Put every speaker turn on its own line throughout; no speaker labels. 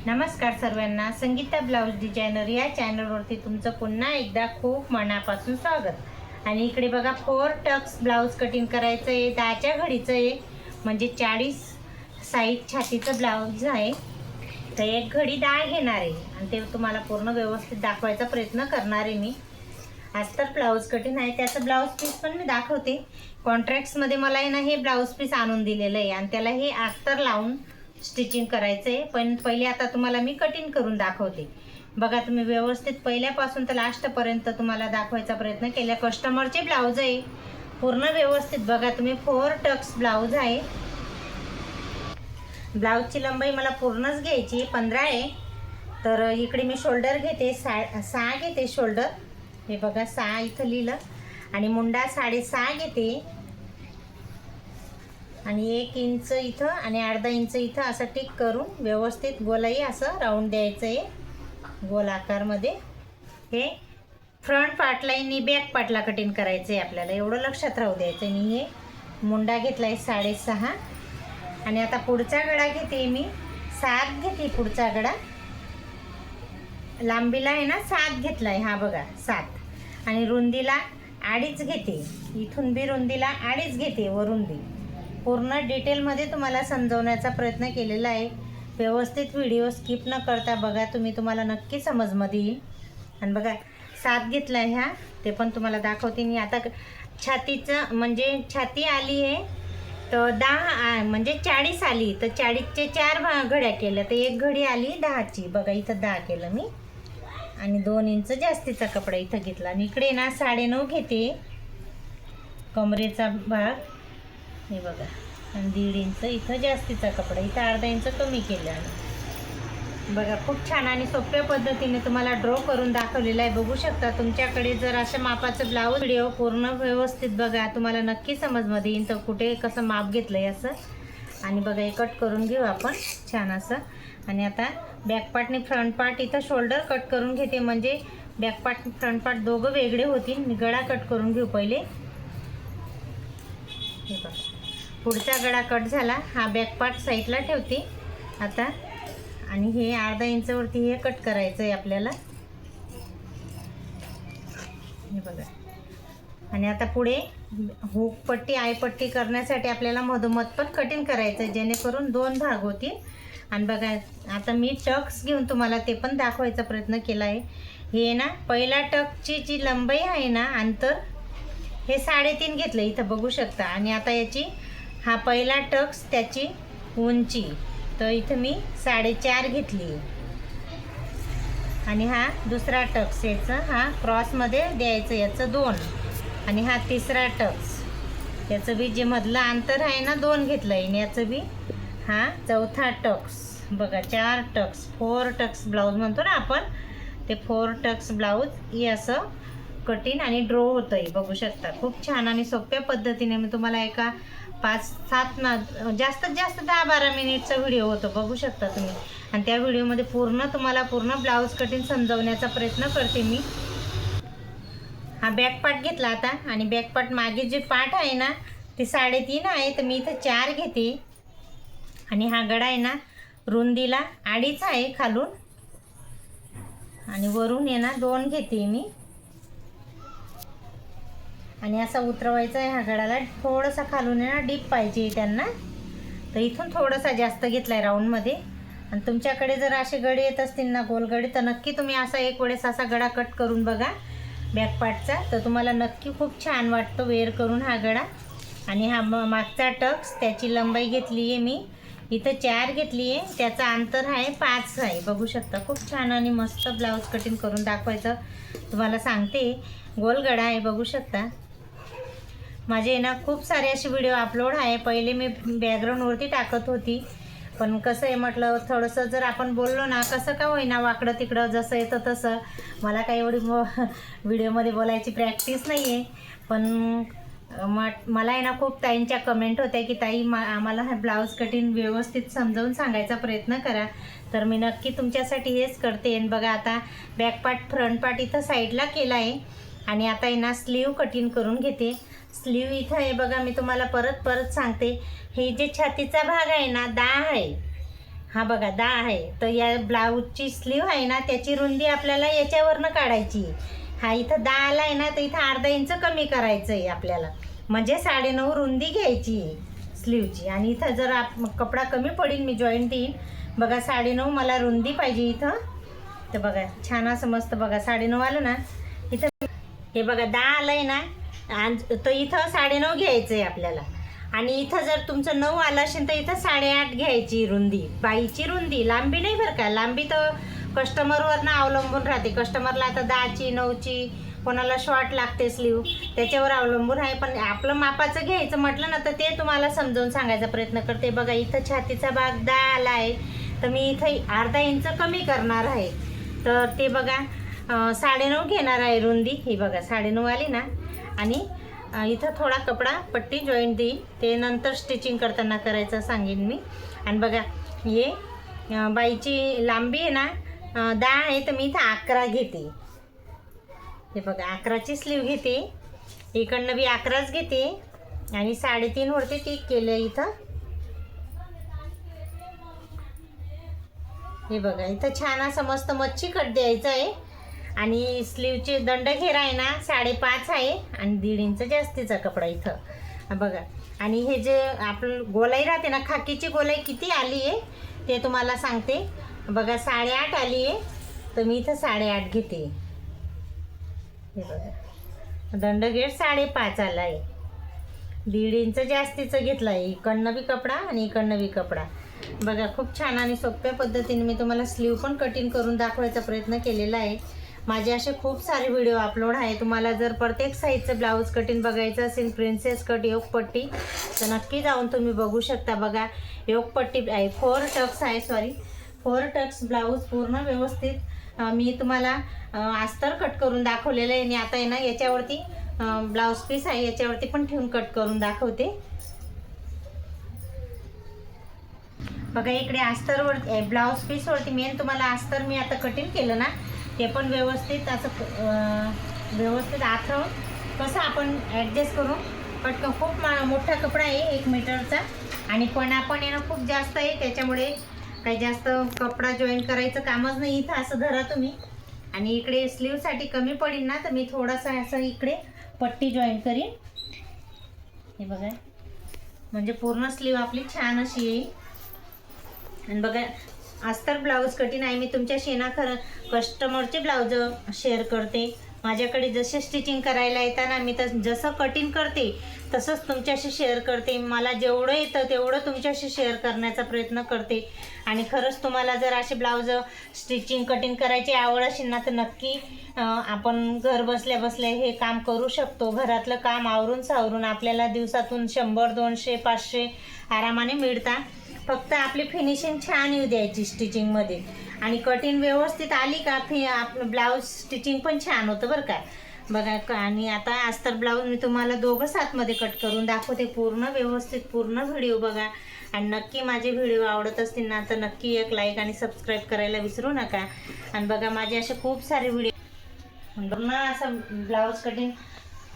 नमस्कार सर्वांना, Sangeeta blouse designer या चॅनलवरती तुमचं पुन्हा एकदा खूप मनापासून स्वागत। आणि इकडे बघा 4 टक्स ब्लाउज कटिंग करायचं आहे, 10च्या घडीचं आहे, म्हणजे 40 साईज छातीचं ब्लाउज आहे। तर एक घडी 10 घेणार आहे आणि ते तुम्हाला पूर्ण व्यवस्थित दाखवायचा प्रयत्न करणार आहे मी। आज तर ब्लाउज कटिंग आहे, त्याचं ब्लाउज पीस पण मी दाखवते। कॉन्ट्रॅक्ट्समध्ये मला आहे ना हे ब्लाउज पीस आणून दिलेलं आहे आणि त्याला हे अस्तर लावून स्टिचिंग करायचं आहे। पण पहिले आता तुम्हाला मी कटिंग करून दाखवते। बघा तुम्ही व्यवस्थित पहिल्यापासून तर लास्टपर्यंत तुम्हाला दाखवायचा प्रयत्न केला। कस्टमरचे ब्लाउज आहे पूर्ण व्यवस्थित बघा तुम्ही। 4 टक्स ब्लाउज आहे। ब्लाउजची लंबाई मला पूर्णच घ्यायची 15 आहे। तर इकडे मी शोल्डर घेते 6 घेते शोल्डर, हे बघा 6 इथं लिहिलं। आणि मुंडा 6.5 घेते आणि 1 इंच इथं आणि अर्धा इंच इथं असं टिक करून व्यवस्थित गोलाई असं राऊंड द्यायचं आहे गोल आकारमध्ये। हे फ्रंट पार्टला आणि बॅक पार्टला कटिंग करायचं आहे आपल्याला, एवढं लक्षात राहू द्यायचं। आणि हे मुंडा घेतला आहे 6.5 आणि आता पुढचा गळा घेते मी 7 घेते। पुढचा गळा लांबीला आहे ना 7 घेतला आहे, हा बघा 7। आणि रुंदीला 2.5 घेते, इथून बी रुंदीला 2.5 घेते वरून बी। पूर्ण डिटेलमध्ये तुम्हाला समजवण्याचा प्रयत्न केलेला आहे। व्यवस्थित व्हिडिओ स्किप न करता बघा तुम्ही, तुम्हाला नक्की समजमध्ये येईल। आणि बघा 7 घेतला आहे ह्या, ते पण तुम्हाला दाखवते मी। आता छातीचं म्हणजे छाती आली आहे तर 10 म्हणजे 40 आली, तर 40चे 4 घड्या केल्या तर 1 घडी आली 10ची। बघा इथं 10 केलं मी आणि 2 इंच जास्तीचा कपडा इथं घेतला। आणि इकडे ना 9.5 घेते कमरेचा भाग, हे बघा। आणि 1.5 इंच इथं जास्तीचा कपडा, इथं अर्धा इंच कमी केलं आहे। बघा खूप छान आणि सोप्या पद्धतीने तुम्हाला ड्रॉ करून दाखवलेलं आहे, बघू शकता। तुमच्याकडे जर अशा मापाचं ब्लाऊज व्हिडिओ पूर्ण व्यवस्थित बघा, तुम्हाला नक्की समजमध्ये येईल तर कुठे कसं माप घेतलं आहे असं। आणि बघा हे कट करून घेऊ आपण छान असं। आणि आता बॅक पार्टने फ्रंट पार्ट इथं शोल्डर कट करून घेते, म्हणजे बॅक पार्ट फ्रंट पार्ट दोघं वेगळे होतील। मी गळा कट करून घेऊ पहिले, हे बघा पुढचा गळा कट झाला, हा बॅक पार्ट साईडला ठेवते आता। आणि हे अर्धा इंचवरती हे कट करायचं आहे आपल्याला, हे बघा। आणि आता पुढे हुक पट्टी आयपट्टी करण्यासाठी आपल्याला मधोमध पण कटिंग करायचं आहे, जेणेकरून 2 भाग होतील। आणि बघा आता मी टक्स घेऊन तुम्हाला ते पण दाखवायचा प्रयत्न केला आहे। हे ना पहिला टकची जी लंबाई आहे ना अंतर, हे 3.5 घेतलं इथं बघू शकता। आणि आता याची हा पहिला टक्स त्याची उंची तर इथं मी 4.5 घेतली। आणि हा दुसरा टक्स याचं हा क्रॉसमध्ये द्यायचं, याचं 2। आणि हा तिसरा टक्स, याचं बी जे मधलं अंतर आहे ना 2 घेतलं आहे। आणि याचं बी हा चौथा टक्स, बघा 4 टक्स 4 टक्स ब्लाऊज म्हणतो ना आपण, ते 4 टक्स ब्लाऊज हे असं कटिंग आणि ड्रॉ होतं आहे, बघू शकता। खूप छान आणि सोप्या पद्धतीने मी तुम्हाला एका 5-7 ना जास्तीत जास्त 10-12 मिनिटचा व्हिडिओ होतो, बघू शकता तुम्ही। आणि त्या व्हिडिओमध्ये तुम्हाला पूर्ण ब्लाऊज कटिंग समजवण्याचा प्रयत्न करते मी। हा बॅक पार्ट घेतला आता, आणि बॅक पार्ट मागे जे पार्ट आहे ना ते 3.5 आहे, तर मी इथं 4 घेते। आणि हा गळा आहे ना रुंदीला 2.5 आहे खालून, आणि वरून आहे ना 2 घेते मी। आणि असा उतरवायचा आहे हा गळाला, थोडासा खालून आहे ना डीप पाहिजे त्यांना, तर इथून थोडासा जास्त घेतला आहे राऊंडमध्ये। आणि तुमच्याकडे जर असे गळे येत असतील ना गोल गळे, तर नक्की तुम्ही असा एक वेळेस असा गळा कट करून बघा बॅक पार्टचा, तर तुम्हाला नक्की खूप छान वाटतं वेअर करून हा गळा। आणि हा मागचा टक्स त्याची लंबाई घेतली आहे मी इथं 4 घेतली आहे, त्याचा अंतर आहे 5 आहे, बघू शकता। खूप छान आणि मस्त ब्लाऊज कटिंग करून दाखवायचं तुम्हाला सांगते। गोल गळा आहे, बघू शकता। माझे ना खूप सारे असे व्हिडिओ अपलोड आहे, पहिले मी बॅकग्राऊंडवरती टाकत होती, पण कसं आहे म्हटलं थोडंसं जर आपण बोललो ना कसं का होईना वाकडं तिकडं जसं येतं तसं, मला काही एवढी व्हिडिओमध्ये बोलायची प्रॅक्टिस नाही आहे। पण मला आहे ना खूप ताईंच्या कमेंट होत्या की ताई आम्हाला हा ब्लाऊज कटिंग व्यवस्थित समजावून सांगायचा प्रयत्न करा, तर मी नक्की तुमच्यासाठी हेच करते। आणि बघा आता बॅक पार्ट फ्रंट पार्ट इथं साईडला केला आहे, आणि आता आहे ना स्लीव कटिंग करून घेते। स्लीव इथं आहे बघा, मी तुम्हाला परत सांगते, हे जे छातीचा भाग आहे ना 10 आहे, हा बघा 10 आहे. तर या ब्लाऊजची स्लीव आहे ना त्याची रुंदी आपल्याला याच्यावरनं काढायची. हा इथं 10 आला आहे ना, तर इथं अर्धा इंच कमी करायचं आहे आपल्याला, म्हणजे 9.5 रुंदी घ्यायची स्लीवची. आणि इथं जर कपडा कमी पडेल, मी जॉईंट देईन. बघा 9.5 मला रुंदी पाहिजे इथं. तर बघा छान असं मस्त बघा 9.5 आलं ना इथं. हे बघा 10 आलं आहे ना, तर इथं 9.5 घ्यायचं आहे आपल्याला. आणि इथं जर तुमचं 9 आलं असेल तर इथं 8.5 घ्यायची रुंदी, बाईची रुंदी. लांबी नाही बरं का, लांबी तर कस्टमरवरनं अवलंबून राहते. कस्टमरला आता 10ची 9ची, कोणाला शॉर्ट लागते स्लीव, त्याच्यावर अवलंबून आहे. पण आपलं मापाचं घ्यायचं म्हटलं ना तर ते तुम्हाला समजावून सांगायचा प्रयत्न करते. बघा इथं छातीचा भाग 10 आला आहे, तर मी इथं अर्धा इंच कमी करणार आहे. तर ते बघा 9.5 घेणार आहे रुंदी. ही बघा 9.5 आली ना. आणि इथं थोडा कपडा पट्टी जॉईंट देईन, ते नंतर स्टिचिंग करताना करायचं सांगेन मी. आणि बघा हे बाईची लांबी आहे ना 10 आहे, तर मी इथं 11 घेते. हे बघा 11ची स्लीव घेते, इकडनं बी 11च घेते. आणि 3.5 वरती ती केलं इथं. हे बघा इथं छान असं मस्त मच्छी कट द्यायचं आहे. आणि स्लीवचे दंड घेरा आहे ना 5.5 आहे, आणि 1.5 इंच जास्तीचा कपडा इथं बघा. आणि हे जे आपलं गोलाई राहते ना, खाकीची गोलाई किती आली आहे ते तुम्हाला सांगते. बघा 8.5 आली आहे, तर मी इथं 8.5 घेते. हे बघा दंड घेर 5.5 आला आहे, 1.5 इंच जास्तीचं घेतलं आहे. इकडनं बी कपडा आणि इकडनं बी कपडा. बघा खूप छान आणि सोप्या पद्धतीने मी तुम्हाला स्लीव पण कटिंग करून दाखवायचा प्रयत्न केलेला आहे. माझे असे खूप सारे व्हिडिओ अपलोड आहे. तुम्हाला जर प्रत्येक साईजचं ब्लाऊज कटिंग बघायचं असेल, प्रिन्सेस कट योगपट्टी, तर नक्की जाऊन तुम्ही बघू शकता. बघा योगपट्टी आहे, 4 टक्स आहे, 4 टक्स ब्लाऊज पूर्ण व्यवस्थित मी तुम्हाला अस्तर कट करून दाखवलेलं आहे. आणि आता आहे ना याच्यावरती ब्लाऊज पीस आहे, याच्यावरती पण ठेवून कट करून दाखवते. बघा इकडे अस्तरवर ब्लाऊज पीसवरती मेन तुम्हाला अस्तर मी आता कटिंग केलं ना, ते पण व्यवस्थित असं व्यवस्थित आथरून कसं आपण ॲडजस्ट करून पटकन. खूप मोठा कपडा आहे 1 मीटरचा, आणि पण आपण येणं खूप जास्त आहे, त्याच्यामुळे काही जास्त कपडा जॉईन करायचं कामच नाही. इथं असं धरा तुम्ही. आणि इकडे स्लीवसाठी कमी पडेल ना, तर मी थोडासा असं इकडे पट्टी जॉईन करीन. हे बघा म्हणजे पूर्ण स्लीव आपली छान अशी येईल. आणि बघा अस्तर ब्लाऊज कटिंग आहे. मी तुमच्याशी ना खरं कस्टमरचे ब्लाऊज शेअर करते. माझ्याकडे जसे स्टिचिंग करायला येताना मी जसं कटिंग करते तसंच तुमच्याशी शेअर करते. मला जेवढं येतं तेवढं तुमच्याशी शेअर करण्याचा प्रयत्न करते. आणि खरंच तुम्हाला जर असे ब्लाऊज स्टिचिंग कटिंग करायची आवड असेल ना, तर नक्की आपण घर बसल्या बसल्या हे काम करू शकतो. घरातलं काम आवरून सावरून आपल्याला दिवसातून 100, 200, 500 आरामाने मिळतात. फक्त आपली फिनिशिंग छान येऊ द्यायची स्टिचिंगमध्ये. आणि कटिंग व्यवस्थित आली का आपलं ब्लाऊज स्टिचिंग पण छान होतं बरं का. बघा आणि आता अस्तर ब्लाऊज मी तुम्हाला दोघं साथमध्ये कट करून दाखवते पूर्ण व्यवस्थित. पूर्ण व्हिडिओ बघा. आणि नक्की माझे व्हिडिओ आवडत असतील ना, तर नक्की एक लाईक आणि सबस्क्राईब करायला विसरू नका. आणि बघा माझे असे खूप सारे व्हिडिओ पूर्ण असं ब्लाऊज कटिंग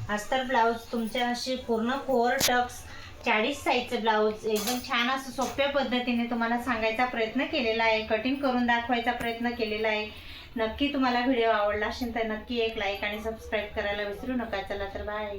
अस्तर ब्लाऊज तुमच्या अशी पूर्ण 4 टक्स 40 साईजचं ब्लाऊज एकदम छान असं सोप्या पद्धतीने तुम्हाला सांगायचा प्रयत्न केलेला आहे, कटिंग करून दाखवायचा प्रयत्न केलेला आहे. नक्की तुम्हाला व्हिडिओ आवडला असेल तर नक्की एक लाईक आणि सबस्क्राईब करायला विसरू नका. चला तर बाय.